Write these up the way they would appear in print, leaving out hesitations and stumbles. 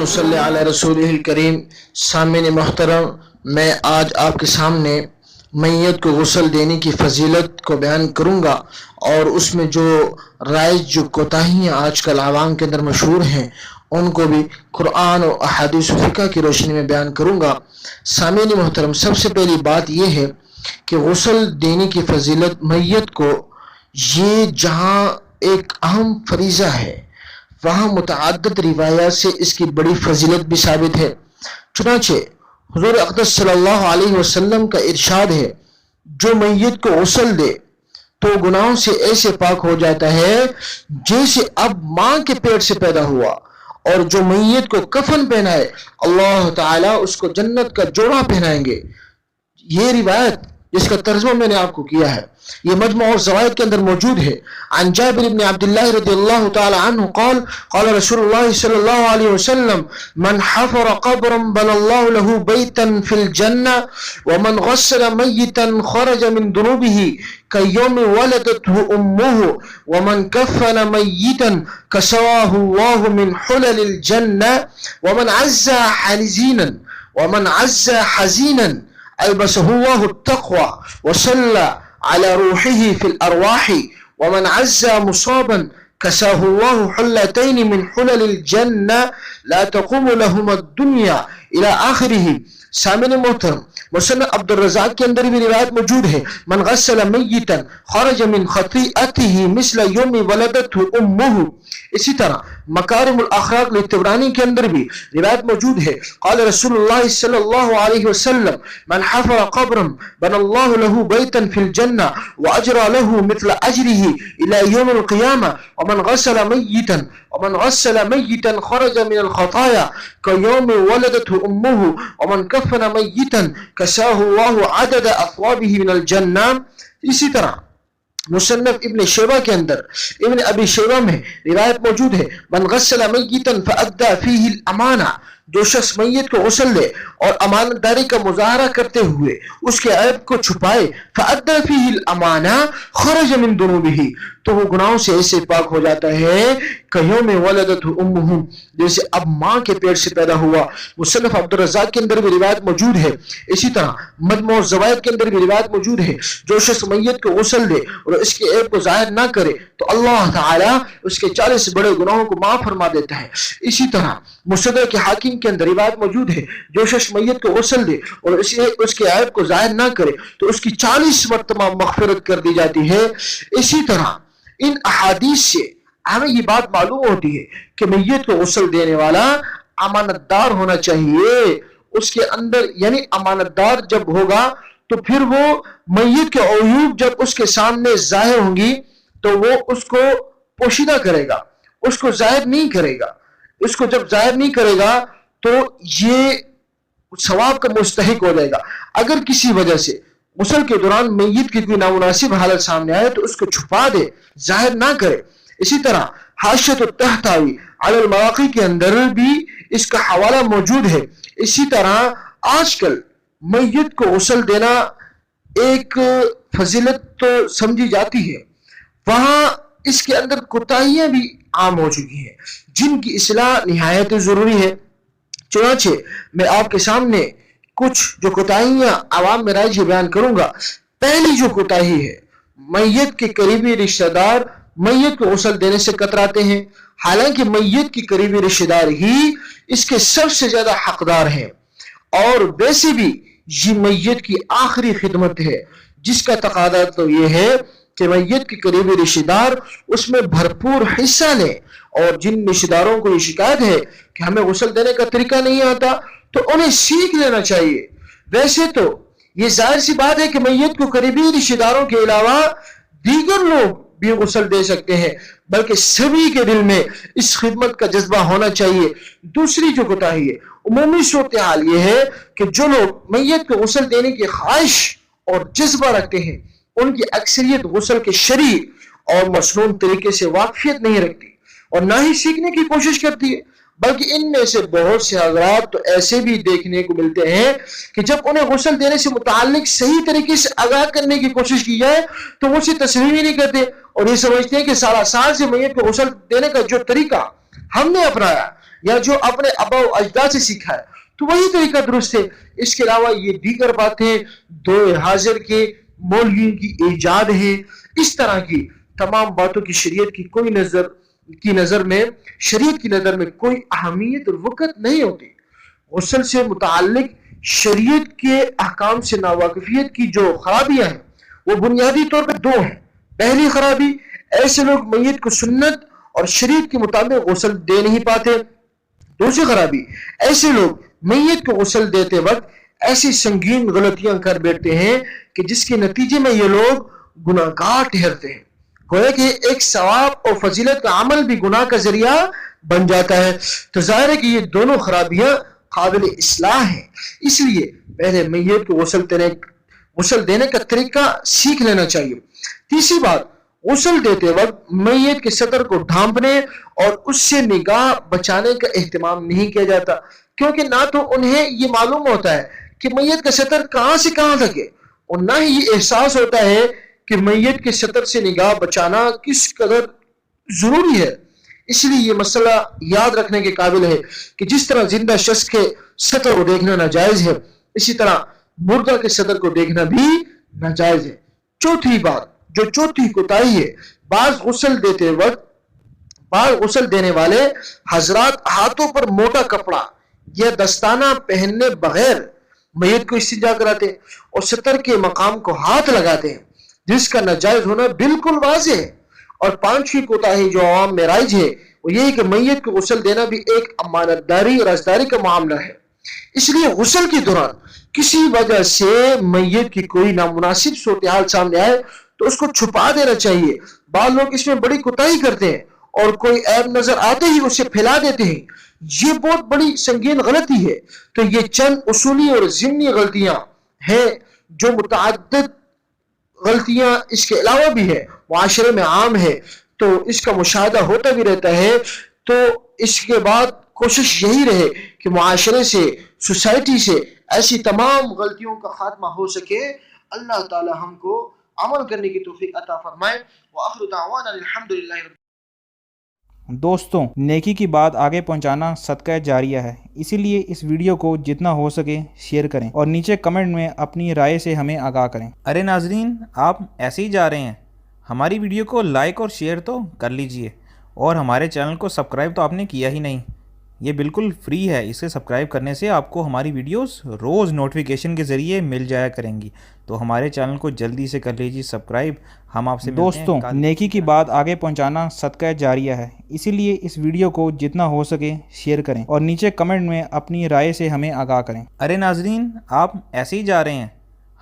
اللہم صلی علی رسولہ الکریم۔ سامعین محترم، میں آج آپ کے سامنے میت کو غسل دینے کی فضیلت کو بیان کروں گا اور اس میں جو رائج جو کوتاہیاں آج کل عوام کے اندر مشہور ہیں ان کو بھی قرآن و احادیث و فقہ کی روشنی میں بیان کروں گا۔ سامعین محترم، سب سے پہلی بات یہ ہے کہ غسل دینے کی فضیلت میت کو، یہ جہاں ایک اہم فریضہ ہے وہاں متعدد روایات سے اس کی بڑی فضیلت بھی ثابت ہے۔ چنانچہ حضور اقدس صلی اللہ علیہ وسلم کا ارشاد ہے، جو میت کو غسل دے تو گناہوں سے ایسے پاک ہو جاتا ہے جیسے اب ماں کے پیٹ سے پیدا ہوا، اور جو میت کو کفن پہنائے اللہ تعالیٰ اس کو جنت کا جوڑا پہنائیں گے۔ یہ روایت جس کا ترجمہ میں نے آپ کو کیا ہے یہ مجموع الزوائد کے اندر موجود ہے۔ عن جابر بن عبد اللہ رضی اللہ تعالی عنہ قال قال رسول اللہ صلی اللہ علیہ وسلم من حفر قبرا بنى الله له بيتا في الجنة ومن غسل ميتا خرج من ذنوبه كيوم ولدته أمه ومن كفن ميتا كسواه الله من حلل الجنة ومن عزى حزينا ألبسه الله التقوى وصلى على روحه في الأرواح ومن عزى مصابا كساه الله حلتين من حلل الجنة لا تقوم لهما الدنيا إلى آخره۔ سامعین محترم، مسند عبد الرزاق کے اندر بھی روایت موجود ہے، من غسل میتا خرج من خطیئته مثل یوم ولدته امه۔ اسی طرح مکارم الاخلاق للطبرانی کے اندر بھی روایت موجود ہے، قال رسول اللہ صلی اللہ علیہ وسلم من حفر قبرا بنى الله له بيتا في الجنة وأجرى له مثل أجره إلى يوم القيامة ومن غسل ميتا خرج من الخطايا كيوم ولدته أمه ومن كفن ميتا كساه الله عدد أثوابه من الجنة۔ اسی طرح مصنف ابن شیبہ کے اندر ابن ابی شیبہ میں روایت موجود ہے، من غسل میتا فأدى فيه الامانہ، جو شخص میت کو غسل دے اور امانت داری کا مظاہرہ کرتے ہوئے اس کے عیب کو چھپائے، فأدى فيه الامانہ خرج من ذنوبه، تو وہ گناہوں سے ایسے پاک ہو جاتا ہے کیوم ولدته امه، جیسے اب ماں کے پیٹ سے پیدا ہوا۔ مصنف عبد الرزاق کے اندر بھی روایت موجود ہے۔ اسی طرح مجموع الزوائد کے اندر بھی روایت موجود ہے، جو شخص میت کو غسل دے اور اس کے عیب کو ظاہر نہ کرے تو اللہ تعالیٰ اس کے 40 بڑے گناہوں کو معاف فرما دیتا ہے۔ اسی طرح مستدرک حاکم کے اندر روایت موجود ہے، جو شخص میت کو غسل دے اور اس کے عیب کو ظاہر نہ کرے تو اس کی 40 مرتبہ مغفرت کر دی جاتی ہے۔ اسی طرح ان احادیث سے ہمیں یہ بات معلوم ہوتی ہے کہ میت کو غسل دینے والا امانت دار ہونا چاہیے۔ اس کے اندر یعنی امانت دار جب ہوگا تو پھر وہ میت کے عیوب جب اس کے سامنے ظاہر ہوں گی تو وہ اس کو پوشیدہ کرے گا، اس کو ظاہر نہیں کرے گا۔ اس کو جب ظاہر نہیں کرے گا تو یہ ثواب کا مستحق ہو جائے گا۔ اگر کسی وجہ سے غسل کے دوران میت کی کوئی نامناسب حالت سامنے آئے تو اس کو چھپا دے، ظاہر نہ کرے۔ اسی طرح حاشیۃ الطحطاوی علی المواقع کے اندر بھی اس کا حوالہ موجود ہے۔ اسی طرح آج کل میت کو غسل دینا ایک فضیلت تو سمجھی جاتی ہے، وہاں اس کے اندر کوتاہیاں بھی عام ہو چکی ہیں جن کی اصلاح نہایت ضروری ہے۔ چنانچہ میں آپ کے سامنے کچھ جو کوتاہیاں عوام میں رائج بیان کروں گا۔ پہلی جو کوتاہی ہے، میت کے قریبی رشتہ دار میت کو غسل دینے سے کتراتے ہیں، حالانکہ میت کی قریبی رشتہ دار ہی اس کے سب سے زیادہ حقدار ہیں، اور ویسے بھی یہ میت کی آخری خدمت ہے جس کا تقاضا تو یہ ہے کہ میت کی قریبی رشتہ دار اس میں بھرپور حصہ لیں، اور جن رشتہ داروں کو یہ شکایت ہے کہ ہمیں غسل دینے کا طریقہ نہیں آتا تو انہیں سیکھ لینا چاہیے۔ ویسے تو یہ ظاہر سی بات ہے کہ میت کو قریبی رشتہ داروں کے علاوہ دیگر لوگ بھی غسل دے سکتے ہیں، بلکہ سبھی کے دل میں اس خدمت کا جذبہ ہونا چاہیے۔ دوسری جو کوتاہی ہے، عمومی صورتحال یہ ہے کہ جو لوگ میت کو غسل دینے کی خواہش اور جذبہ رکھتے ہیں ان کی اکثریت غسل کے شرعی اور مسنون طریقے سے واقفیت نہیں رکھتی اور نہ ہی سیکھنے کی کوشش کرتی ہے، بلکہ ان میں سے بہت سے حضرات تو ایسے بھی دیکھنے کو ملتے ہیں کہ جب انہیں غسل دینے سے متعلق صحیح طریقے سے آگاہ کرنے کی کوشش کی جائے تو وہ اسے تسلیم ہی نہیں کرتے اور یہ سمجھتے ہیں کہ سالہ سال سے میت کو غسل دینے کا جو طریقہ ہم نے اپنایا یا جو اپنے آباء و اجداد سے سیکھا ہے تو وہی طریقہ درست ہے. اس کے علاوہ یہ دیگر باتیں دو حاضر کے مولویوں کی ایجاد ہے. اس طرح کی تمام باتوں کی شریعت کی نظر میں کوئی اہمیت اور وقت نہیں ہوتی. غسل سے متعلق شریعت کے احکام سے ناواقفیت کی جو خرابیاں ہیں وہ بنیادی طور پہ دو ہیں. پہلی خرابی، ایسے لوگ میت کو سنت اور شریعت کے مطابق غسل دے نہیں پاتے. دوسری خرابی، ایسے لوگ میت کو غسل دیتے وقت ایسی سنگین غلطیاں کر بیٹھتے ہیں کہ جس کے نتیجے میں یہ لوگ گناہگار ٹھہرتے ہیں. گویا کہ ایک ثواب اور فضیلت کا عمل بھی گناہ کا ذریعہ بن جاتا ہے. تو ظاہر ہے کہ یہ دونوں خرابیاں قابل اصلاح ہیں. اس لیے پہلے میت کو غسل دینے کا طریقہ سیکھ لینا چاہیے. تیسری بات، غسل دیتے وقت میت کے سطر کو ڈھانپنے اور اس سے نگاہ بچانے کا اہتمام نہیں کیا جاتا، کیونکہ نہ تو انہیں یہ معلوم ہوتا ہے کہ میت کا سطر کہاں سے کہاں تک ہے، اور نہ ہی یہ احساس ہوتا ہے کہ میت کے سطر سے نگاہ بچانا کس قدر ضروری ہے. اس لیے یہ مسئلہ یاد رکھنے کے قابل ہے کہ جس طرح زندہ شخص کے سطر کو دیکھنا ناجائز ہے، اسی طرح مردہ کے سطر کو دیکھنا بھی ناجائز ہے. چوتھی بات، جو چوتھی کوتاہی ہے، بعض غسل دینے والے حضرات ہاتھوں پر موٹا کپڑا یا دستانہ پہننے بغیر میت کو استنجا کراتے ہیں اور سطر کے مقام کو ہاتھ لگاتے ہیں، جس کا ناجائز ہونا بالکل واضح ہے. اور پانچویں کوتاہی جو عوام میں رائج ہے وہ یہ ہے کہ میت کو غسل دینا بھی ایک امانت داری اور رازداری کا معاملہ ہے. اس لیے غسل کے دوران کسی وجہ سے میت کی کوئی نامناسب صورتحال سامنے آئے تو اس کو چھپا دینا چاہیے. بعض لوگ اس میں بڑی کوتاہی کرتے ہیں اور کوئی عیب نظر آتے ہی اسے پھیلا دیتے ہیں. یہ بہت بڑی سنگین غلطی ہے. تو یہ چند اصولی اور ضمنی غلطیاں ہیں جو متعدد غلطیاں اس کے علاوہ بھی ہے، معاشرے میں عام ہے، تو اس کا مشاہدہ ہوتا بھی رہتا ہے. تو اس کے بعد کوشش یہی رہے کہ معاشرے سے، سوسائٹی سے ایسی تمام غلطیوں کا خاتمہ ہو سکے. اللہ تعالی ہم کو عمل کرنے کی توفیق عطا فرمائے. وآخر دعوانا الحمدللہ. دوستوں، نیکی کی بات آگے پہنچانا صدقہ جاریہ ہے، اسی لیے اس ویڈیو کو جتنا ہو سکے شیئر کریں اور نیچے کمنٹ میں اپنی رائے سے ہمیں آگاہ کریں. ارے ناظرین، آپ ایسے ہی جا رہے ہیں، ہماری ویڈیو کو لائک اور شیئر تو کر لیجئے، اور ہمارے چینل کو سبسکرائب تو آپ نے کیا ہی نہیں. یہ بالکل فری ہے، اسے سبسکرائب کرنے سے آپ کو ہماری ویڈیوز روز نوٹیفیکیشن کے ذریعے مل جایا کریں گی. تو ہمارے چینل کو جلدی سے کر لیجیے سبسکرائب. ہم آپ سے دوستوں، نیکی کی بات آگے پہنچانا صدقہ جاریہ ہے، اسی لیے اس ویڈیو کو جتنا ہو سکے شیئر کریں اور نیچے کمنٹ میں اپنی رائے سے ہمیں آگاہ کریں. ارے ناظرین، آپ ایسے ہی جا رہے ہیں،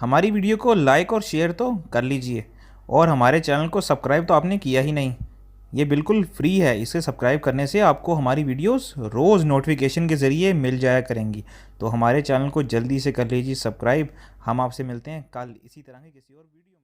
ہماری ویڈیو کو لائک اور شیئر تو کر لیجئے، اور ہمارے چینل کو سبسکرائب تو آپ نے کیا ہی نہیں. یہ بالکل فری ہے، اسے سبسکرائب کرنے سے آپ کو ہماری ویڈیوز روز نوٹیفیکیشن کے ذریعے مل جایا کریں گی. تو ہمارے چینل کو جلدی سے کر لیجیے سبسکرائب. ہم آپ سے ملتے ہیں کل اسی طرح کے کسی اور ویڈیو میں.